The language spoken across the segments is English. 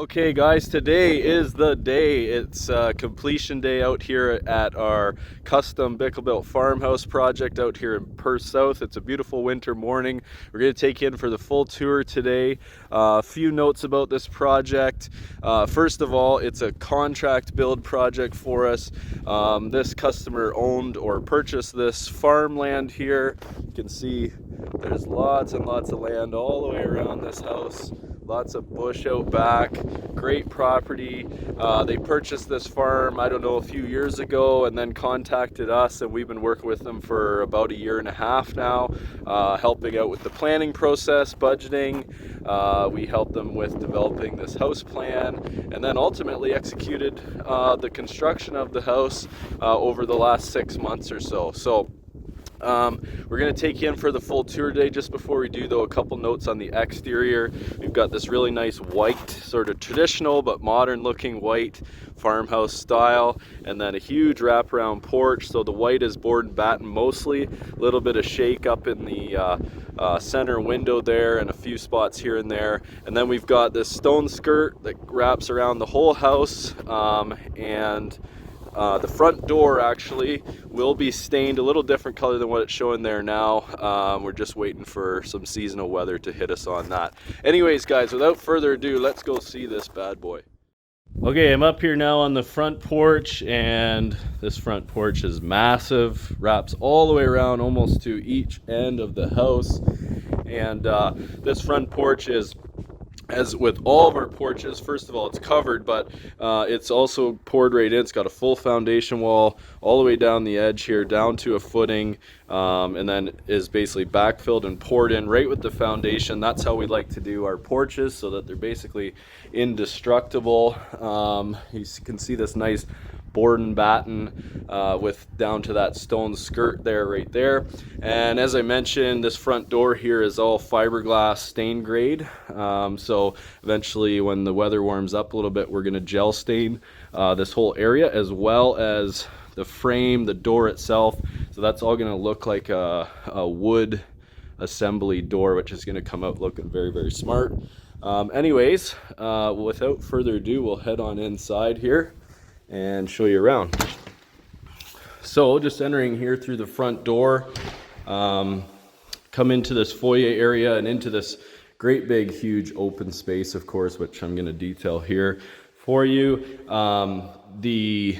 Okay guys, today is the day. It's completion day out here at our custom Bickell built farmhouse project out here in Perth South. It's a beautiful winter morning. We're going to take you in for the full tour today. A few notes about this project. First of all, it's a contract build project for us. This customer owned or purchased this farmland here. You can see there's lots and lots of land all the way around this house. Lots of bush out back, great property. They purchased this farm, I don't know, a few years ago, and then contacted us, and we've been working with them for about 1.5 years now, helping out with the planning process, budgeting. We helped them with developing this house plan, and then ultimately executed the construction of the house over the last 6 months or so. We're going to take you in for the full tour today. Just before we do though, a couple notes on the exterior. We've got this really nice white, sort of traditional but modern looking white farmhouse style, and then a huge wraparound porch. So the white is board and batten mostly, a little bit of shake up in the center window there and a few spots here and there. And then we've got this stone skirt that wraps around the whole house, and the front door actually will be stained a little different color than what it's showing there now. We're just waiting for some seasonal weather to hit us on that. Anyways guys, without further ado, let's go see this bad boy. Okay, I'm up here now on the front porch, and this front porch is massive, wraps all the way around almost to each end of the house. And this front porch is, as with all of our porches, first of all, it's covered, but it's also poured right in. It's got a full foundation wall all the way down the edge here, down to a footing, and then is basically backfilled and poured in right with the foundation. That's how we like to do our porches, so that they're basically indestructible. You can see this nice board and batten with down to that stone skirt there, right there. And as I mentioned, this front door here is all fiberglass stain grade. So eventually when the weather warms up a little bit, we're going to gel stain this whole area, as well as the frame, the door itself. So that's all going to look like a wood assembly door, which is going to come out looking very, very smart. Anyways, without further ado, we'll head on inside here and show you around. So just entering here through the front door, come into this foyer area and into this great big huge open space, of course, which I'm going to detail here for you. The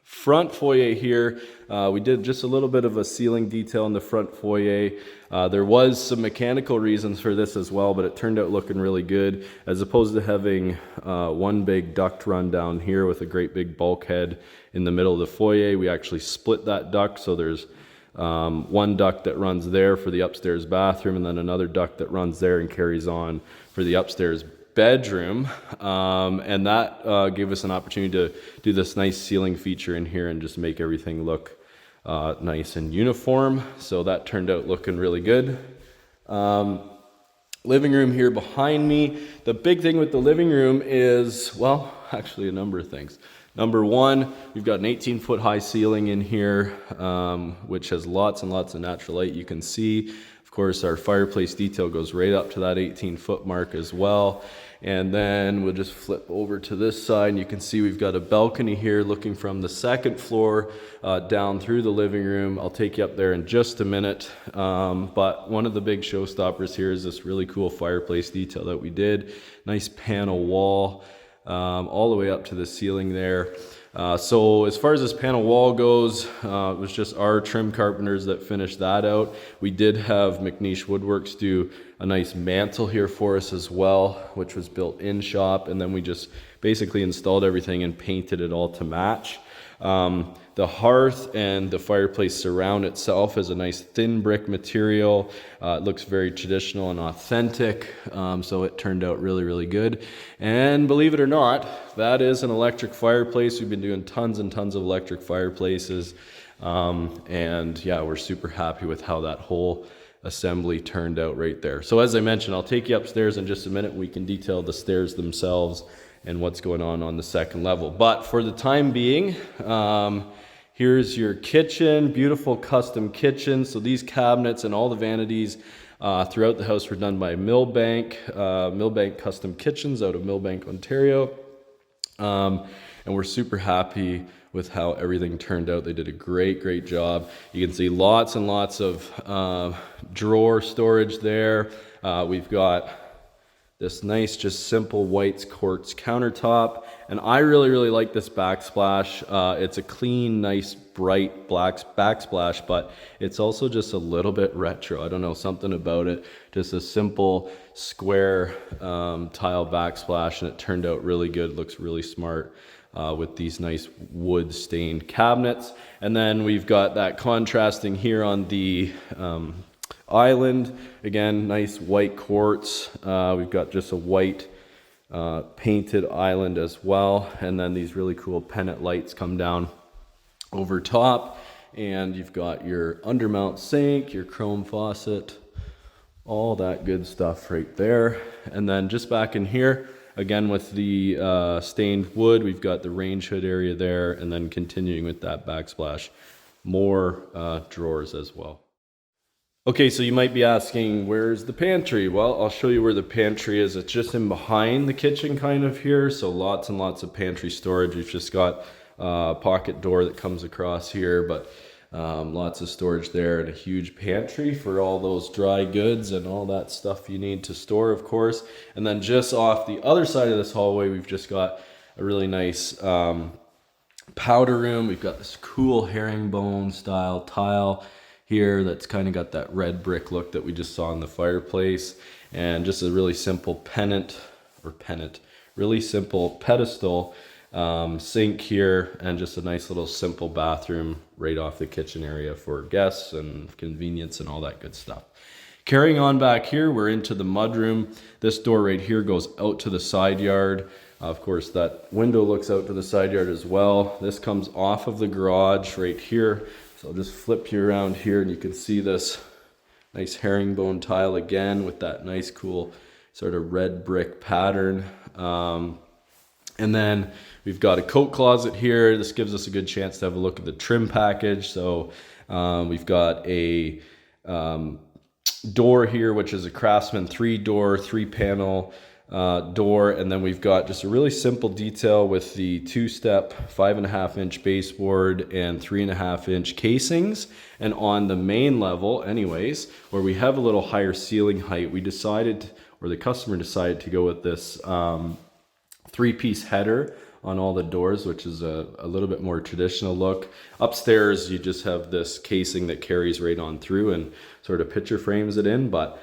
front foyer here, we did just a little bit of a ceiling detail in the front foyer. There was some mechanical reasons for this as well, but it turned out looking really good. As opposed to having one big duct run down here with a great big bulkhead in the middle of the foyer, we actually split that duct. So there's one duct that runs there for the upstairs bathroom, and then another duct that runs there and carries on for the upstairs bedroom. And that gave us an opportunity to do this nice ceiling feature in here and just make everything look nice and uniform. So that turned out looking really good. Living room here behind me. The big thing with the living room is, well, actually a number of things. Number one, we've got an 18-foot high ceiling in here, which has lots and lots of natural light. You can see, of course, our fireplace detail goes right up to that 18-foot mark as well. And then we'll just flip over to this side, and you can see we've got a balcony here looking from the second floor down through the living room. I'll take you up there in just a minute. But one of the big showstoppers here is this really cool fireplace detail that we did. Nice panel wall all the way up to the ceiling there. So as far as this panel wall goes, it was just our trim carpenters that finished that out. We did have McNeish Woodworks do a nice mantle here for us as well, which was built in shop, and then we just basically installed everything and painted it all to match. The hearth and the fireplace surround itself is a nice thin brick material. It looks very traditional and authentic, so it turned out really, really good. And believe it or not, that is an electric fireplace. We've been doing tons and tons of electric fireplaces, and yeah, we're super happy with how that whole assembly turned out right there. So as I mentioned, I'll take you upstairs in just a minute. We can detail the stairs themselves and what's going on the second level. But for the time being, Here's your kitchen, beautiful custom kitchen. So these cabinets and all the vanities throughout the house were done by Millbank Custom Kitchens out of Millbank, Ontario. And we're super happy with how everything turned out. They did a great job. You can see lots and lots of drawer storage there. We've got this nice, just simple white quartz countertop. And I really like this backsplash. It's a clean, nice, bright black backsplash, but it's also just a little bit retro. I don't know, something about it. Just a simple square tile backsplash, and it turned out really good. Looks really smart with these nice wood stained cabinets. And then we've got that contrasting here on the island. Again, nice white quartz. We've got just a white painted island as well, and then these really cool pennant lights come down over top, and you've got your undermount sink, your chrome faucet, all that good stuff right there. And then just back in here, again with the stained wood, we've got the range hood area there, and then continuing with that backsplash, more drawers as well. Okay, so you might be asking, where's the pantry? Well, I'll show you where the pantry is. It's just in behind the kitchen kind of here. So lots and lots of pantry storage. We've just got a pocket door that comes across here, but lots of storage there, and a huge pantry for all those dry goods and all that stuff you need to store, of course. And then just off the other side of this hallway, we've just got a really nice powder room. We've got this cool herringbone style tile here that's kind of got that red brick look that we just saw in the fireplace, and just a really simple really simple pedestal sink here, and just a nice little simple bathroom right off the kitchen area for guests and convenience and all that good stuff. Carrying on back here, we're into the mudroom. This door right here goes out to the side yard. Of course, that window looks out to the side yard as well. This comes off of the garage right here. So I'll just flip you around here, and you can see this nice herringbone tile again with that nice cool sort of red brick pattern. And then we've got a coat closet here. This gives us a good chance to have a look at the trim package. So we've got a door here, which is a Craftsman 3-door, 3-panel door, and then we've got just a really simple detail with the 2-step 5.5-inch baseboard and 3.5-inch casings. And on the main level anyways, where we have a little higher ceiling height, we decided, or the customer decided, to go with this 3-piece header on all the doors, which is a little bit more traditional look. Upstairs you just have this casing that carries right on through and sort of picture frames it in, but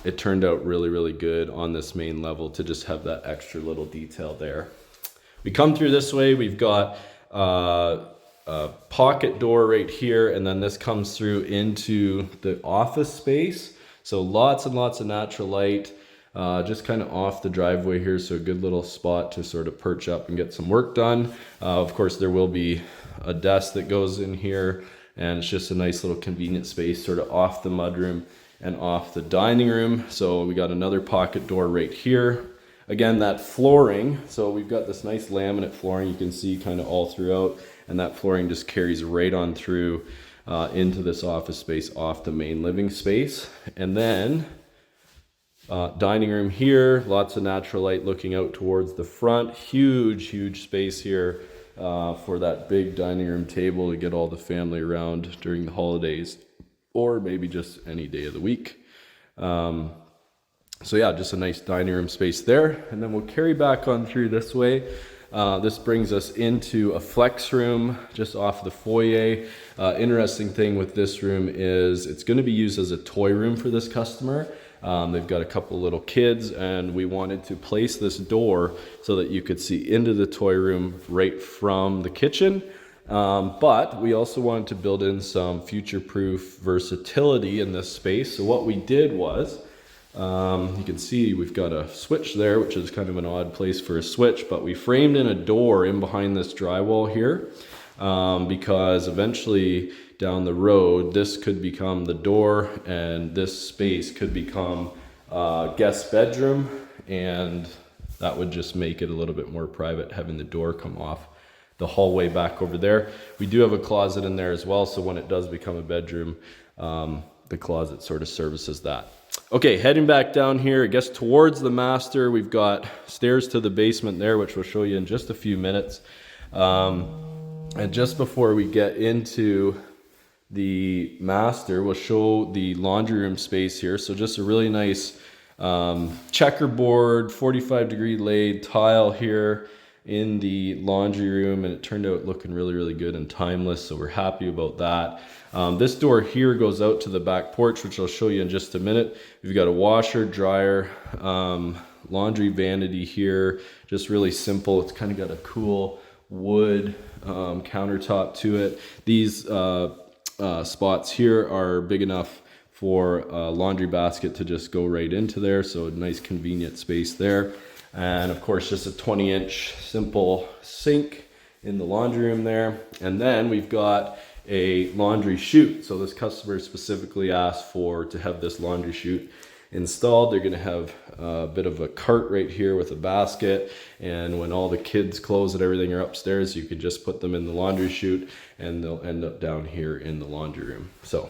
it turned out really good on this main level to just have that extra little detail there. We come through this way, we've got a pocket door right here, and then this comes through into the office space. So lots and lots of natural light, just kind of off the driveway here, so a good little spot to sort of perch up and get some work done. Of course, there will be a desk that goes in here, and it's just a nice little convenient space sort of off the mudroom and off the dining room. So we got another pocket door right here. Again, that flooring, so we've got this nice laminate flooring you can see kind of all throughout, and that flooring just carries right on through into this office space off the main living space. And then dining room here, lots of natural light looking out towards the front. Huge space here for that big dining room table to get all the family around during the holidays, or maybe just any day of the week. So yeah, just a nice dining room space there. And then we'll carry back on through this way. This brings us into a flex room just off the foyer. Interesting thing with this room is it's going to be used as a toy room for this customer. They've got a couple little kids, and we wanted to place this door so that you could see into the toy room right from the kitchen. But we also wanted to build in some future-proof versatility in this space. So what we did was, you can see we've got a switch there, which is kind of an odd place for a switch, but we framed in a door in behind this drywall here, because eventually down the road, this could become the door, and this space could become a guest bedroom, and that would just make it a little bit more private, having the door come off the hallway back over there. We do have a closet in there as well, so when it does become a bedroom, the closet sort of services that. Okay, heading back down here, I guess towards the master, we've got stairs to the basement there, which we'll show you in just a few minutes. And just before we get into the master, we'll show the laundry room space here. So just a really nice checkerboard, 45-degree laid tile here in the laundry room, and it turned out looking really, really good and timeless, so we're happy about that. This door here goes out to the back porch, which I'll show you in just a minute. We've got a washer, dryer, laundry vanity here, just really simple. It's kind of got a cool wood countertop to it. These spots here are big enough for a laundry basket to just go right into there, so a nice convenient space there. And of course, just a 20-inch simple sink in the laundry room there. And then we've got a laundry chute. So this customer specifically asked to have this laundry chute installed. They're going to have a bit of a cart right here with a basket, and when all the kids' clothes and everything are upstairs, you can just put them in the laundry chute and they'll end up down here in the laundry room. So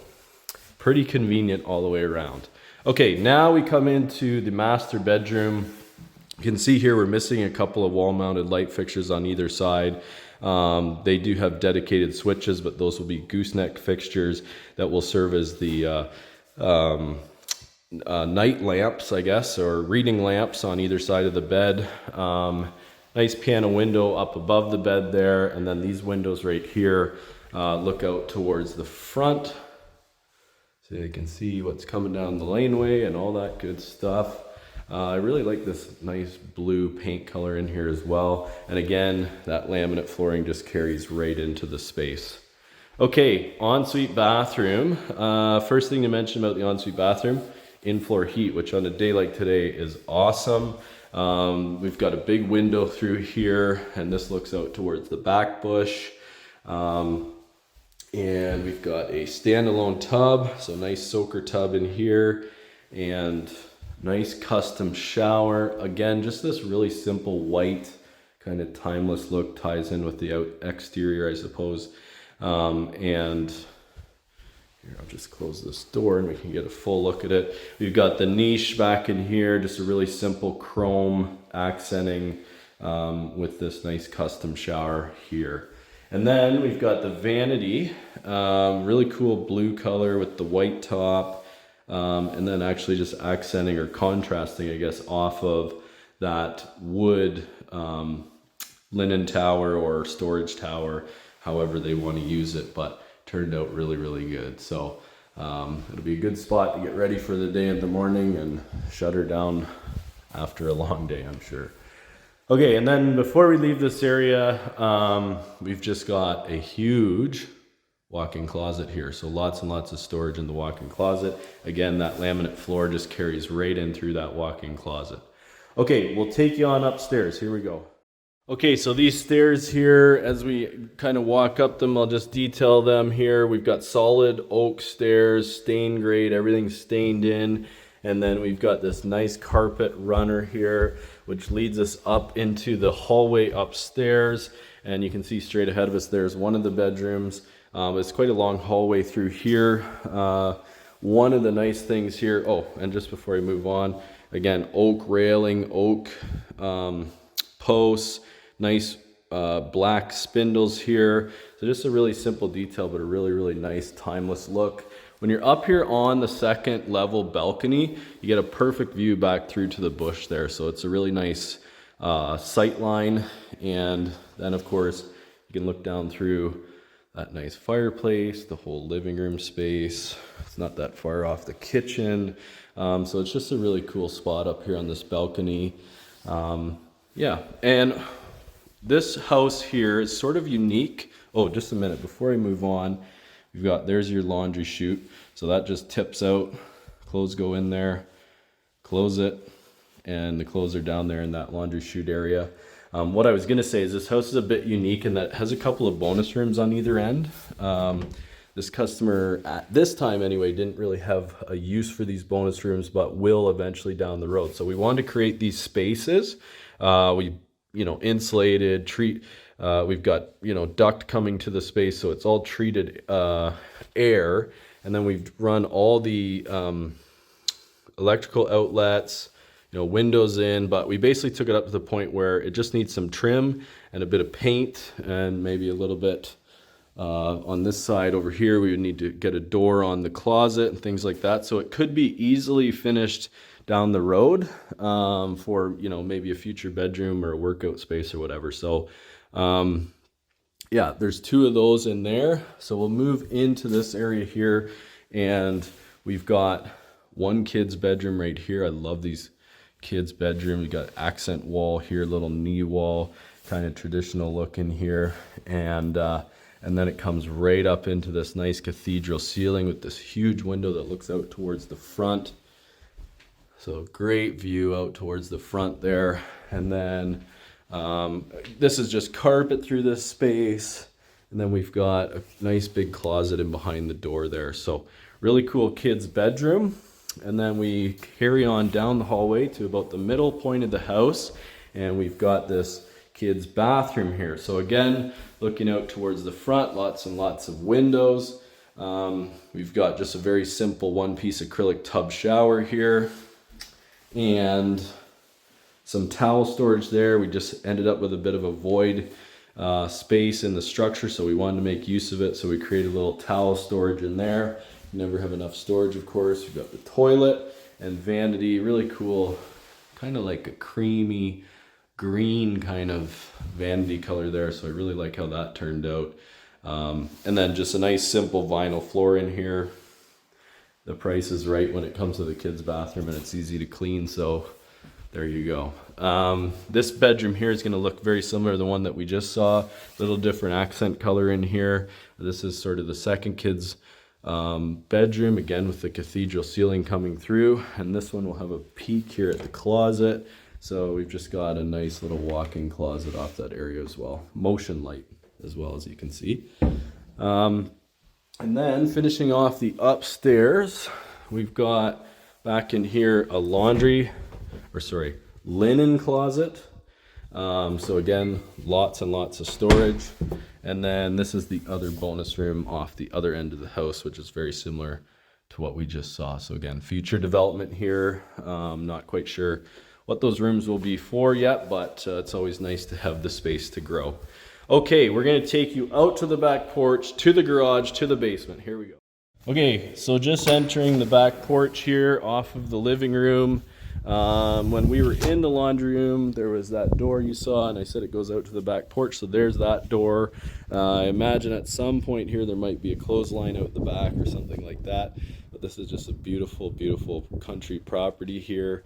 pretty convenient all the way around. Okay, now we come into the master bedroom. You can see here we're missing a couple of wall-mounted light fixtures on either side. They do have dedicated switches, but those will be gooseneck fixtures that will serve as the night lamps, I guess, or reading lamps on either side of the bed. Nice piano window up above the bed there, and then these windows right here look out towards the front, so you can see what's coming down the laneway and all that good stuff. I really like this nice blue paint color in here as well. And again, that laminate flooring just carries right into the space. Okay, ensuite bathroom. First thing to mention about the ensuite bathroom, in-floor heat, which on a day like today is awesome. We've got a big window through here, and this looks out towards the back bush. And we've got a standalone tub, so nice soaker tub in here, and nice custom shower. Again, just this really simple white kind of timeless look, ties in with the exterior, I suppose. And here, I'll just close this door and we can get a full look at it. We've got the niche back in here, just a really simple chrome accenting with this nice custom shower here. And then we've got the vanity, really cool blue color with the white top. And then actually just accenting or contrasting, I guess, off of that wood linen tower or storage tower, however they want to use it, but turned out really, really good. So it'll be a good spot to get ready for the day in the morning and shut her down after a long day, I'm sure. Okay, and then before we leave this area, we've just got a huge walk-in closet here, so lots and lots of storage in the walk-in closet. Again, that laminate floor just carries right in through that walk-in closet. Okay, we'll take you on upstairs. Here we go. Okay, so these stairs here, as we kind of walk up them, I'll just detail them here. We've got solid oak stairs, stain grade, everything's stained in. And then we've got this nice carpet runner here, which leads us up into the hallway upstairs. And you can see straight ahead of us, there's one of the bedrooms. It's quite a long hallway through here. One of the nice things here, oh, and just before I move on, again, oak railing, oak posts, nice black spindles here. So just a really simple detail, but a really, really nice timeless look. When you're up here on the second level balcony, you get a perfect view back through to the bush there. So it's a really nice sight line. And then of course, you can look down through that nice fireplace, the whole living room space. It's not that far off the kitchen. So it's just a really cool spot up here on this balcony. Yeah, and this house here is sort of unique. Oh, just a minute, before I move on, we've got, there's your laundry chute. So that just tips out, clothes go in there, close it, and the clothes are down there in that laundry chute area. What I was gonna say is this house is a bit unique in that it has a couple of bonus rooms on either end. This customer, at this time anyway, didn't really have a use for these bonus rooms, but will eventually down the road. So we wanted to create these spaces. We, insulated, We've got, you know, duct coming to the space, so it's all treated air. And then we've run all the electrical outlets, you know, windows in, but we basically took it up to the point where it just needs some trim and a bit of paint and maybe a little bit on this side over here. We would need to get a door on the closet and things like that. So it could be easily finished down the road for, you know, maybe a future bedroom or a workout space or whatever. So yeah, there's 2 of those in there. So we'll move into this area here, and we've got one kid's bedroom right here. I love these kids' bedroom. We got accent wall here, little knee wall, kind of traditional look in here, and then it comes right up into this nice cathedral ceiling with this huge window that looks out towards the front. So great view out towards the front there. And then this is just carpet through this space. And then we've got a nice big closet in behind the door there. So really cool kids' bedroom. And then we carry on down the hallway to about the middle point of the house. And we've got this kids' bathroom here. So again, looking out towards the front, lots and lots of windows. We've got just a very simple one-piece acrylic tub shower here. And some towel storage there. We just ended up with a bit of a void space in the structure, so we wanted to make use of it. So we created a little towel storage in there. You never have enough storage, of course. We've got the toilet and vanity, really cool, kind of like a creamy green kind of vanity color there. So I really like how that turned out. And then just a nice simple vinyl floor in here. The price is right when it comes to the kids' bathroom, and it's easy to clean, so there you go. This bedroom here is going to look very similar to the one that we just saw. Little different accent color in here. This is sort of the second kid's bedroom, again with the cathedral ceiling coming through, and this one will have a peek here at the closet. So we've just got a nice little walk-in closet off that area as well. Motion light as well, as you can see. And then finishing off the upstairs, we've got back in here a linen closet. So again, lots and lots of storage. And then this is the other bonus room off the other end of the house, which is very similar to what we just saw. So again, future development here. Not quite sure what those rooms will be for yet, but it's always nice to have the space to grow. Okay, we're gonna take you out to the back porch, to the garage, to the basement. Here we go. Okay, so just entering the back porch here off of the living room. When we were in the laundry room, there was that door you saw, and I said it goes out to the back porch, so there's that door. I imagine at some point here there might be a clothesline out the back or something like that, but this is just a beautiful, beautiful country property here.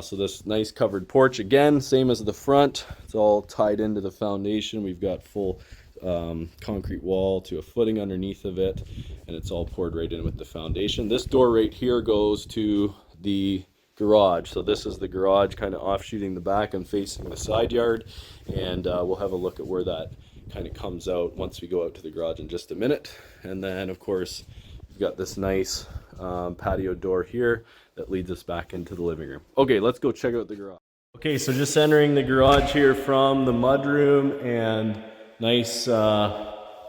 So this nice covered porch, again, same as the front. It's all tied into the foundation. We've got full concrete wall to a footing underneath of it, and it's all poured right in with the foundation. This door right here goes to the garage. So this is the garage kind of offshooting the back and facing the side yard, and we'll have a look at where that kind of comes out once we go out to the garage in just a minute. And then of course we've got this nice patio door here that leads us back into the living room. Okay, let's go check out the garage. Okay, so just entering the garage here from the mudroom, and nice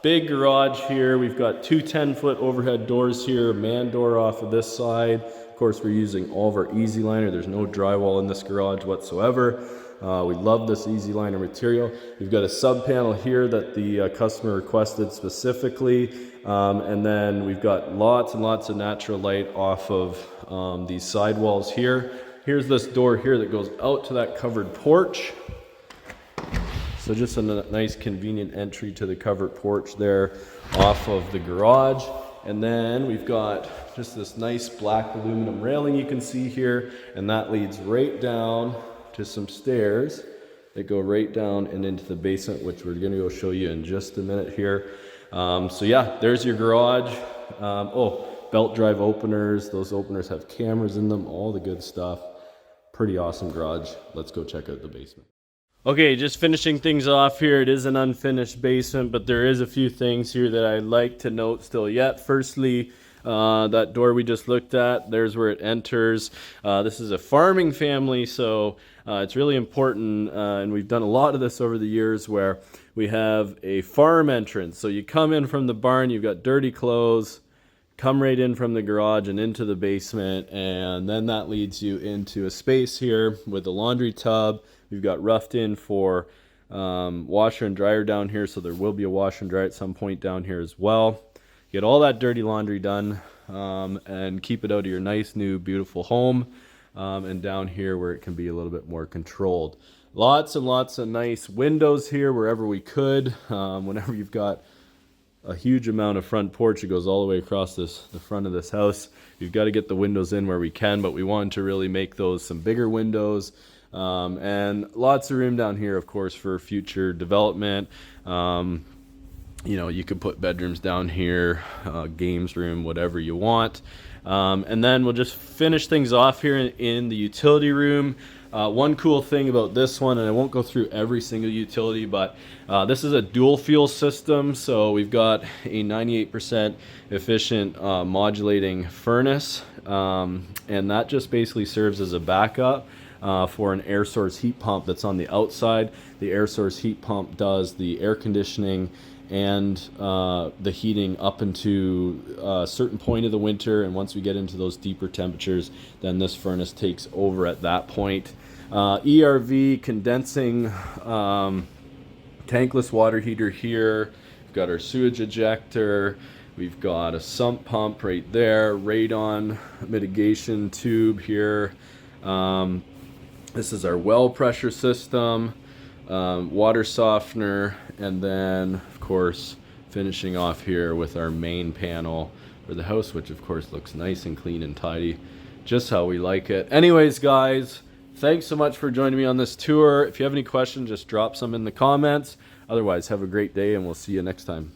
big garage here. We've got two 10-foot overhead doors here, man door off of this side. Of course, we're using all of our easy liner. There's no drywall in this garage whatsoever. We love this easy liner material. We've got a sub panel here that the customer requested specifically. And then we've got lots and lots of natural light off of these side walls here. Here's this door here that goes out to that covered porch. So just a nice convenient entry to the covered porch there off of the garage. And then we've got just this nice black aluminum railing you can see here, and that leads right down to some stairs that go right down and into the basement, which we're going to go show you in just a minute here. So yeah, there's your garage. Belt drive openers. Those openers have cameras in them, all the good stuff. Pretty awesome garage. Let's go check out the basement. Okay, just finishing things off here. It is an unfinished basement, but there is a few things here that I'd like to note still yet. Firstly, That door we just looked at, there's where it enters. This is a farming family, so it's really important, and we've done a lot of this over the years, where we have a farm entrance. So you come in from the barn, you've got dirty clothes, come right in from the garage and into the basement, and then that leads you into a space here with a laundry tub. We've got roughed in for washer and dryer down here, so there will be a washer and dryer at some point down here as well. Get all that dirty laundry done, and keep it out of your nice new beautiful home, and down here where it can be a little bit more controlled. Lots and lots of nice windows here wherever we could. Whenever you've got a huge amount of front porch, it goes all the way across the front of this house. You've got to get the windows in where we can, but we wanted to really make those some bigger windows. And lots of room down here, of course, for future development. You know, you could put bedrooms down here, games room, whatever you want. And then we'll just finish things off here in the utility room. One cool thing about this one, and I won't go through every single utility, but this is a dual fuel system. So we've got a 98% efficient modulating furnace, and that just basically serves as a backup for an air source heat pump that's on the outside. The air source heat pump does the air conditioning and the heating up into a certain point of the winter, and once we get into those deeper temperatures, then this furnace takes over at that point. ERV condensing tankless water heater here. We've got our sewage ejector. We've got a sump pump right there, radon mitigation tube here. This is our well pressure system, water softener, and then of course finishing off here with our main panel for the house, which of course looks nice and clean and tidy, just how we like it. Anyways, guys, thanks so much for joining me on this tour. If you have any questions, just drop some in the comments. Otherwise, have a great day, and we'll see you next time.